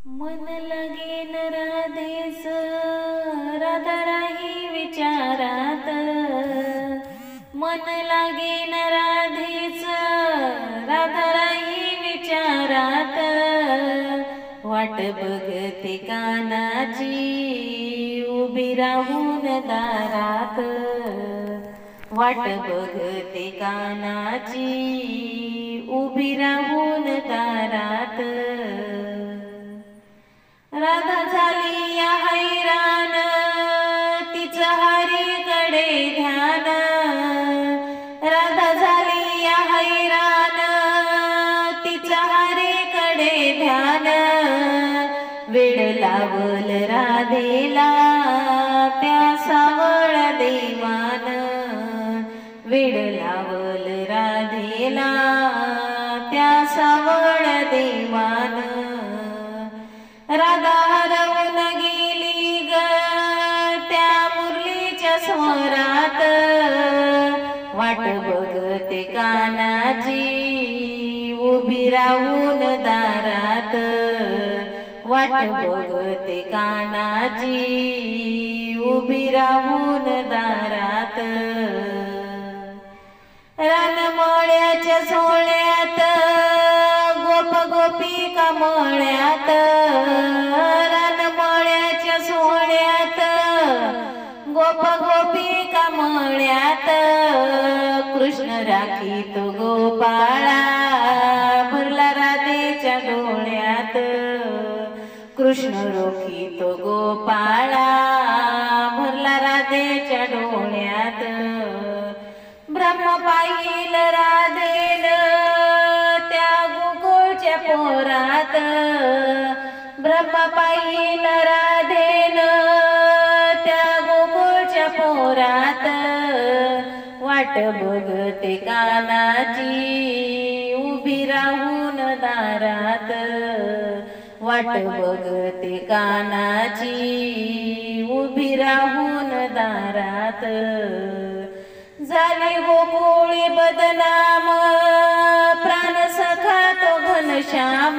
मन लागेन राधेच राधा राही विचारात, मन लागेन राधेच राधा राही विचारात, वाट बघते कानाची उभी राहून दारात, वाट बघते कानाची उभी राहून दारात. राधा झाली या हैराण तिचं हरीकडे ध्यान, राधा झाली या हैराण तिचं हरीकडे ध्यान, वेड लावल राधेला त्या सावळ देवान, वेड लावल राधेला त्या सावळ देवान. राधा हरवून गेली ग त्या मुरलीच्या स्वरात, वाट बघते कानाची उभी राहून दारात, वाट बघते कानाची उभी राहून दारात. रानमळ्याच्या सोहळ्यात गोप गोपिका मळ्यात, रानमळ्याच्या सोहळ्यात गोप गोपिका मळ्यात, कृष्ण राखीतो गोपाळा भरला राधेच्या डोळ्यात, कृष्ण रोखीतो गोपाळा भरला राधेच्या डोळ्यात. ब्रह्म पाहिल राधेन त्या गोकुळच्या पोरात, ब्रह्म पाहिल राधेन त्या गोकुळच्या पोरात, वाट बघते कानाची उभी राहून दारात, वाट बघते कानाची उभी राहून दारात. झाली गोकुळी बदनाम प्राण सखा तो घनश्याम,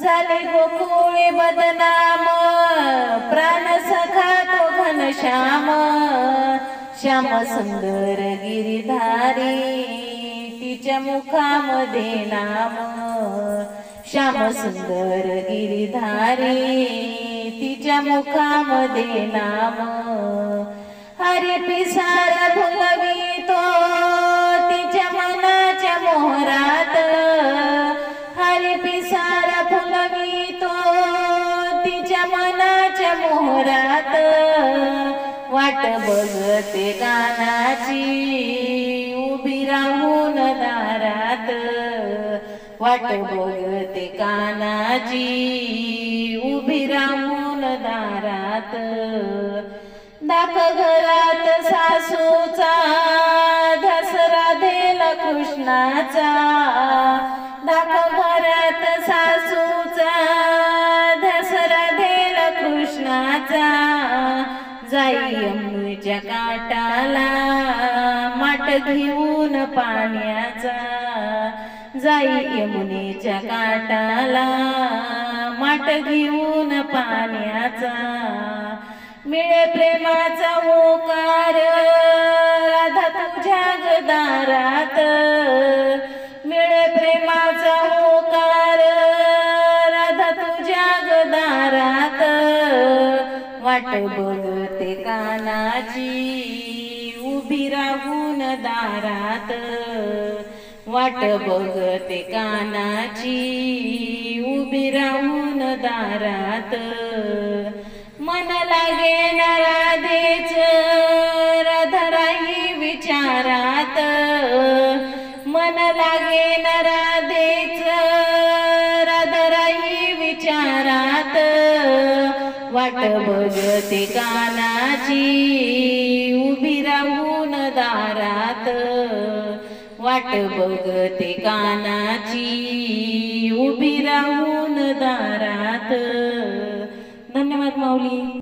झाली गोकुळी बदनाम प्राण सखा तो घनश्याम, श्याम सुंदर गिरिधारी तिच्या मुखामध्ये नाम, श्याम सुंदर गिरिधारी तिच्या मुखामध्ये नाम. हरी पिसार फुलवितो तिच्या मनाच्या मोहरात, हरी पिसार फुलवितो तिच्या मनाच्या मोहरात, वाट बघते कानाची उभी राहून दारात, वाट बघते कानाची उभी राहून दारात. दाख घरात सासूचा धस राधेला कृष्णाचा, दाख घरात सासूचा धस राधेला कृष्णाचा, जाई यमुनेच्या काठाला माठ घेऊन पाण्याचा, जाई यमुनेच्या काठाला माठ घेऊन पाण्याचा. मिळे प्रेमाचा होकार राधा तुझ्या गदारात, मिळे प्रेमाचा होकार राधा तुझ्या गदारात, वाट बघते कानाची उभी राहून दारात, वाट बघते कानाची उभी राहून दारात. मन लागेन राधेच राधा राही विचारात, मन लागेन राधेच राधा राही विचारात, वाट बघते कानाची उभी राहून दारात, वाट बघते कानाची उभी राहून दारात. धन्यवाद माऊली.